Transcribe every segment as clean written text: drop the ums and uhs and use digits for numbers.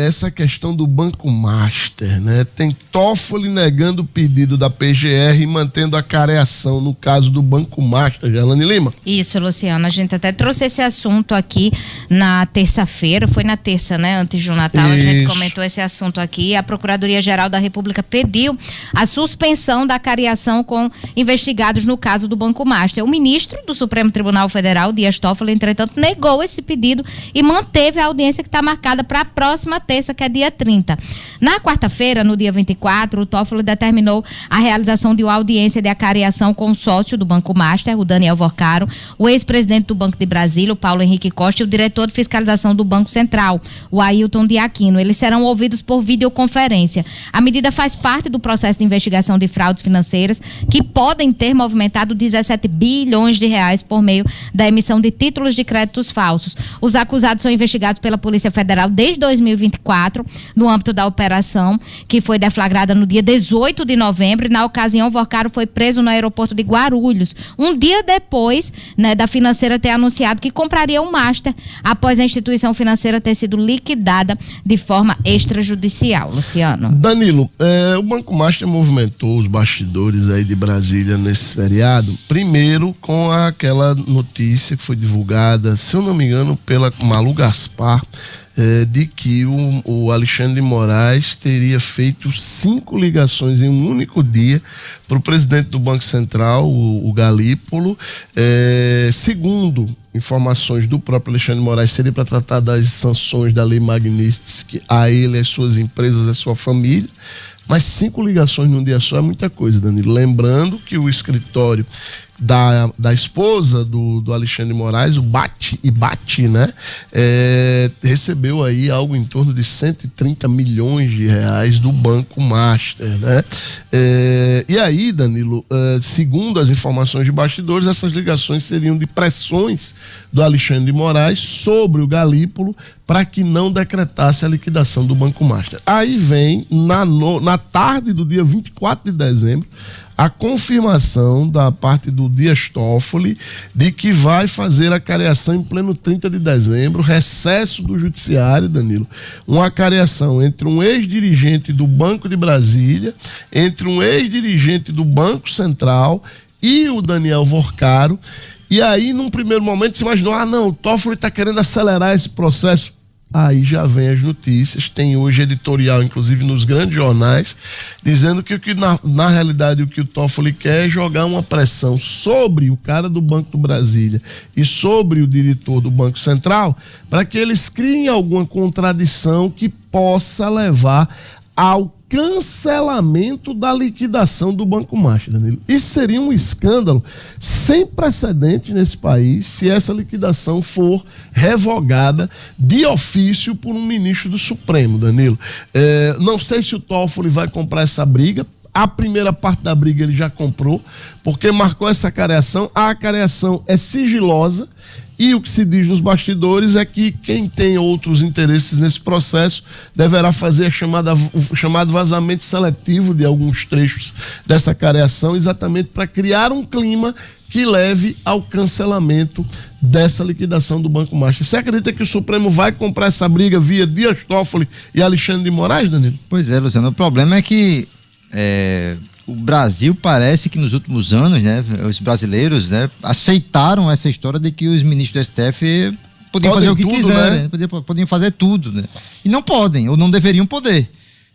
essa questão do Banco Master, né? Tem Toffoli negando o pedido da PGR e mantendo a careação no caso do Banco Master, Gerlane Lima. Isso, Luciano, a gente até trouxe esse assunto aqui na terça-feira, foi na terça, né? Antes do Natal, a gente comentou esse assunto aqui. A Procuradoria-Geral da República pediu a suspensão da careação com investigados no caso do Banco Master. O ministro do Supremo Tribunal Federal, Dias Toffoli, entretanto, negou esse pedido e manteve a audiência que está marcada para a próxima terça, que é dia 30. Na quarta-feira, no dia 24, o Toffoli determinou a realização de uma audiência de acareação com o sócio do Banco Master, o Daniel Vorcaro, o ex-presidente do Banco de Brasília, o Paulo Henrique Costa, e o diretor de fiscalização do Banco Central, o Ailton de Aquino. Eles serão ouvidos por videoconferência. A medida faz parte do processo de investigação de fraudes financeiras que podem ter movimentado 17 bilhões de reais por meio da emissão de títulos de créditos falsos. Os acusados são investigados pela Polícia Federal desde 2024, no âmbito da operação, que foi deflagrada no dia 18 de novembro, e na ocasião, Vorcaro foi preso no aeroporto de Guarulhos, um dia depois, né, da financeira ter anunciado que compraria o Master, após a instituição financeira ter sido liquidada de forma extrajudicial. Luciano. Danilo, o Banco Master movimentou os bastidores aí de Brasília nesse feriado, primeiro com aquela notícia que foi divulgada, se eu não me engano, pela Malu Gaspar, de que o Alexandre de Moraes teria feito 5 ligações em um único dia para o presidente do Banco Central, o Galípolo. Segundo informações do próprio Alexandre de Moraes, seria para tratar das sanções da Lei Magnitsky a ele, as suas empresas, a sua família. Mas 5 ligações num dia só é muita coisa, Danilo. Lembrando que o escritório da esposa do Alexandre de Moraes, o Bate, né? Recebeu aí algo em torno de 130 milhões de reais do Banco Master, né? E aí, Danilo, segundo as informações de bastidores, essas ligações seriam de pressões do Alexandre de Moraes sobre o Galípolo para que não decretasse a liquidação do Banco Master. Aí vem, na tarde do dia 24 de dezembro, a confirmação da parte do Dias Toffoli de que vai fazer a careação em pleno 30 de dezembro, recesso do judiciário, Danilo, uma careação entre um ex-dirigente do Banco de Brasília, entre um ex-dirigente do Banco Central e o Daniel Vorcaro. E aí, num primeiro momento, se imaginou, o Toffoli está querendo acelerar esse processo. Aí já vem as notícias, tem hoje editorial, inclusive nos grandes jornais, dizendo que na realidade o que o Toffoli quer é jogar uma pressão sobre o cara do Banco do Brasília e sobre o diretor do Banco Central, para que eles criem alguma contradição que possa levar ao cancelamento da liquidação do Banco Master, Danilo. Isso seria um escândalo sem precedentes nesse país se essa liquidação for revogada de ofício por um ministro do Supremo, Danilo. Não sei se o Toffoli vai comprar essa briga. A primeira parte da briga ele já comprou, porque marcou essa careação. A careação é sigilosa e o que se diz nos bastidores é que quem tem outros interesses nesse processo deverá fazer o chamado vazamento seletivo de alguns trechos dessa careação, exatamente para criar um clima que leve ao cancelamento dessa liquidação do Banco Master. Você acredita que o Supremo vai comprar essa briga via Dias Toffoli e Alexandre de Moraes, Danilo? Pois é, Luciano, o problema é que o Brasil parece que nos últimos anos, né, os brasileiros, né, aceitaram essa história de que os ministros do STF podiam fazer o que quiserem, né? Podiam fazer tudo, né? E não podem, ou não deveriam poder.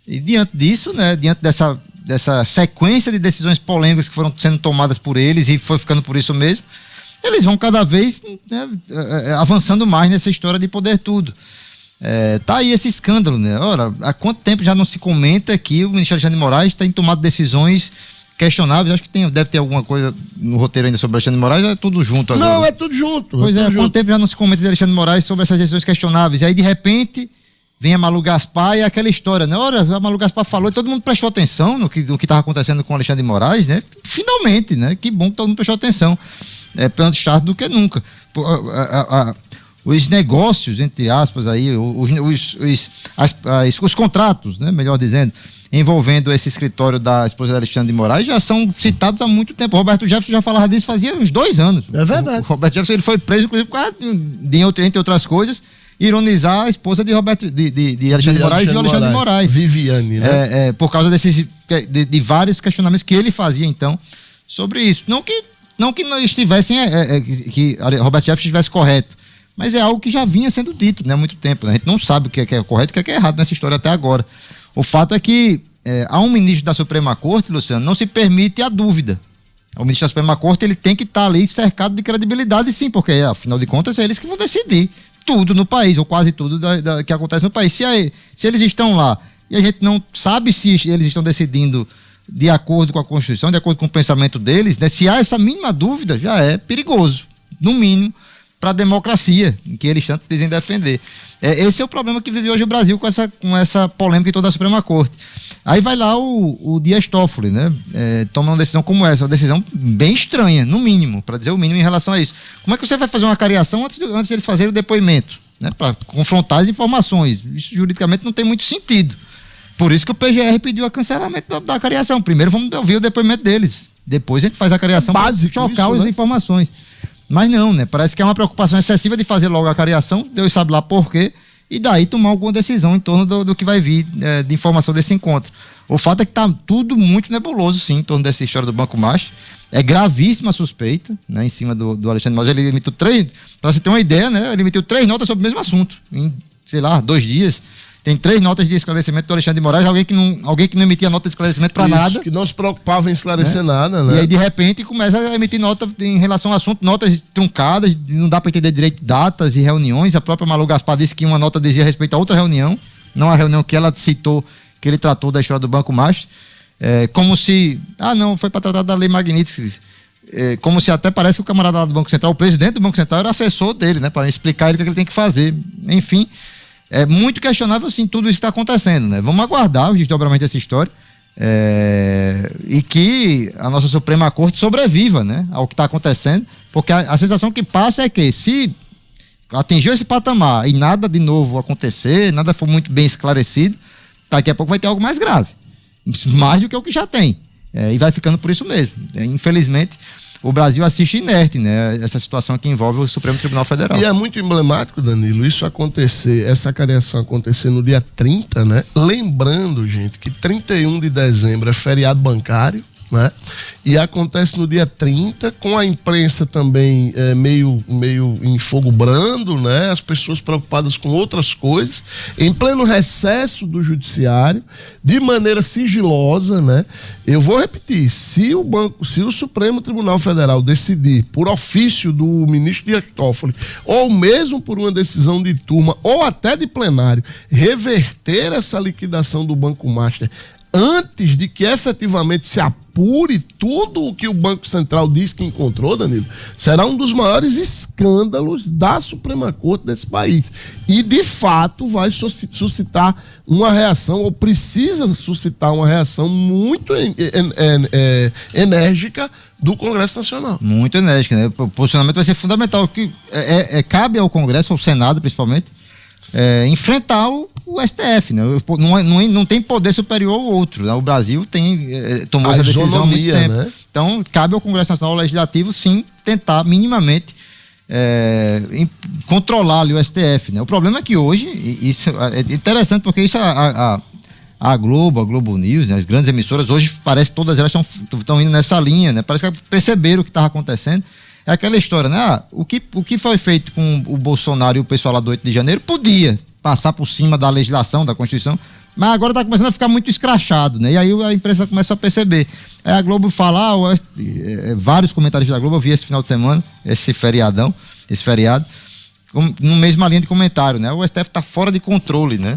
E diante disso, né, diante dessa sequência de decisões polêmicas que foram sendo tomadas por eles, e foi ficando por isso mesmo, eles vão cada vez, né, avançando mais nessa história de poder tudo. Tá aí esse escândalo, né? Ora, há quanto tempo já não se comenta que o ministro Alexandre de Moraes tem tomado decisões questionáveis? Acho que deve ter alguma coisa no roteiro ainda sobre Alexandre de Moraes, é tudo junto agora. Não, é tudo junto. Pois há quanto tempo já não se comenta de Alexandre de Moraes sobre essas decisões questionáveis? E aí, de repente, vem a Malu Gaspar e aquela história, né? Ora, a Malu Gaspar falou e todo mundo prestou atenção no que estava acontecendo com o Alexandre de Moraes, né? Finalmente, né? Que bom que todo mundo prestou atenção. Antes tarde do que nunca. Os negócios, entre aspas, aí, os contratos, né, melhor dizendo, envolvendo esse escritório da esposa de Alexandre de Moraes já são citados há muito tempo. O Roberto Jefferson já falava disso fazia uns 2 anos. É verdade. O Roberto Jefferson ele foi preso, inclusive, por causa entre outras coisas, ironizar a esposa de Alexandre de Moraes e o Alexandre de Moraes. Viviane, né? Por causa de vários questionamentos que ele fazia, então, sobre isso. Não que não estivessem, que Roberto Jefferson estivesse correto, mas é algo que já vinha sendo dito, né, há muito tempo. Né? A gente não sabe o que é correto e o que é errado nessa história até agora. O fato é que a um ministro da Suprema Corte, Luciano, não se permite a dúvida. O ministro da Suprema Corte, ele tem que estar ali cercado de credibilidade, sim, porque afinal de contas é eles que vão decidir tudo no país, ou quase tudo que acontece no país. Se eles estão lá e a gente não sabe se eles estão decidindo de acordo com a Constituição, de acordo com o pensamento deles, né? Se há essa mínima dúvida, já é perigoso, no mínimo, para a democracia, em que eles tanto dizem defender. Esse é o problema que vive hoje o Brasil com essa polêmica em toda a Suprema Corte. Aí vai lá o Dias Toffoli, né? Toma uma decisão como essa, uma decisão bem estranha, no mínimo, para dizer o mínimo em relação a isso. Como é que você vai fazer uma cariação antes de eles fazerem o depoimento, né? Para confrontar as informações? Isso juridicamente não tem muito sentido. Por isso que o PGR pediu o cancelamento da cariação. Primeiro vamos ouvir o depoimento deles. Depois a gente faz a cariação para chocar as informações. Mas não, né? Parece que é uma preocupação excessiva de fazer logo a cariação, Deus sabe lá por quê, e daí tomar alguma decisão em torno do que vai vir de informação desse encontro. O fato é que está tudo muito nebuloso, sim, em torno dessa história do Banco Master. É gravíssima a suspeita, né, em cima do Alexandre Moraes. Ele emitiu para você ter uma ideia, né? Ele emitiu 3 notas sobre o mesmo assunto, em, 2 dias. Tem 3 notas de esclarecimento do Alexandre de Moraes, alguém que não emitia nota de esclarecimento para nada. Que não se preocupava em esclarecer nada, né? E aí, de repente, começa a emitir nota em relação ao assunto, notas truncadas, não dá para entender direito datas e reuniões. A própria Malu Gaspar disse que uma nota dizia respeito a outra reunião, não a reunião que ela citou, que ele tratou da história do Banco Master. Como se, não, foi para tratar da Lei Magnitsky. Como se até parece que o camarada lá do Banco Central, o presidente do Banco Central, era assessor dele, né? Para explicar ele o que ele tem que fazer. Enfim, é muito questionável, sim, tudo isso que está acontecendo, né? Vamos aguardar o desdobramento dessa história e que a nossa Suprema Corte sobreviva, né, ao que está acontecendo, porque a sensação que passa é que se atingiu esse patamar e nada de novo acontecer, nada for muito bem esclarecido, daqui a pouco vai ter algo mais grave, mais do que o que já tem, e vai ficando por isso mesmo. Infelizmente, o Brasil assiste inerte, né? Essa situação que envolve o Supremo Tribunal Federal. E é muito emblemático, Danilo, essa cariação acontecer no dia 30, né? Lembrando, gente, que 31 de dezembro é feriado bancário, né? E acontece no dia 30, com a imprensa também meio em fogo brando, né? As pessoas preocupadas com outras coisas, em pleno recesso do judiciário, de maneira sigilosa, né? Eu vou repetir, se o Supremo Tribunal Federal decidir, por ofício do ministro Dias Toffoli, ou mesmo por uma decisão de turma, ou até de plenário, reverter essa liquidação do Banco Master antes de que efetivamente se apure tudo o que o Banco Central diz que encontrou, Danilo, será um dos maiores escândalos da Suprema Corte desse país. E, de fato, vai suscitar uma reação, ou precisa suscitar uma reação muito enérgica do Congresso Nacional. Muito enérgica, né? O posicionamento vai ser fundamental, que cabe ao Congresso, ao Senado principalmente, enfrentar o STF, né? Não tem poder superior ao outro, né? O Brasil tomou essa decisão há muito tempo, né? Então cabe ao Congresso Nacional Legislativo, sim, tentar minimamente controlar ali o STF, né? O problema é que hoje, isso é interessante, porque isso a Globo News, né? As grandes emissoras, hoje parece que todas elas estão indo nessa linha, né? Parece que perceberam o que estava acontecendo. É aquela história, né? O que foi feito com o Bolsonaro e o pessoal lá do 8 de janeiro podia passar por cima da legislação, da Constituição, mas agora está começando a ficar muito escrachado, né? E aí a imprensa começa a perceber. A Globo fala, vários comentários da Globo, eu vi esse final de semana, esse feriado, no mesma linha de comentário, né? O STF está fora de controle, né?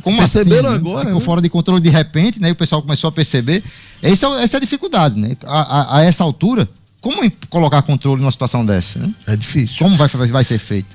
Como perceberam assim, agora? Ficou fora de controle de repente, né? E o pessoal começou a perceber. Essa é a dificuldade, né? A essa altura, como colocar controle numa situação dessa, né? É difícil. Como vai ser feito?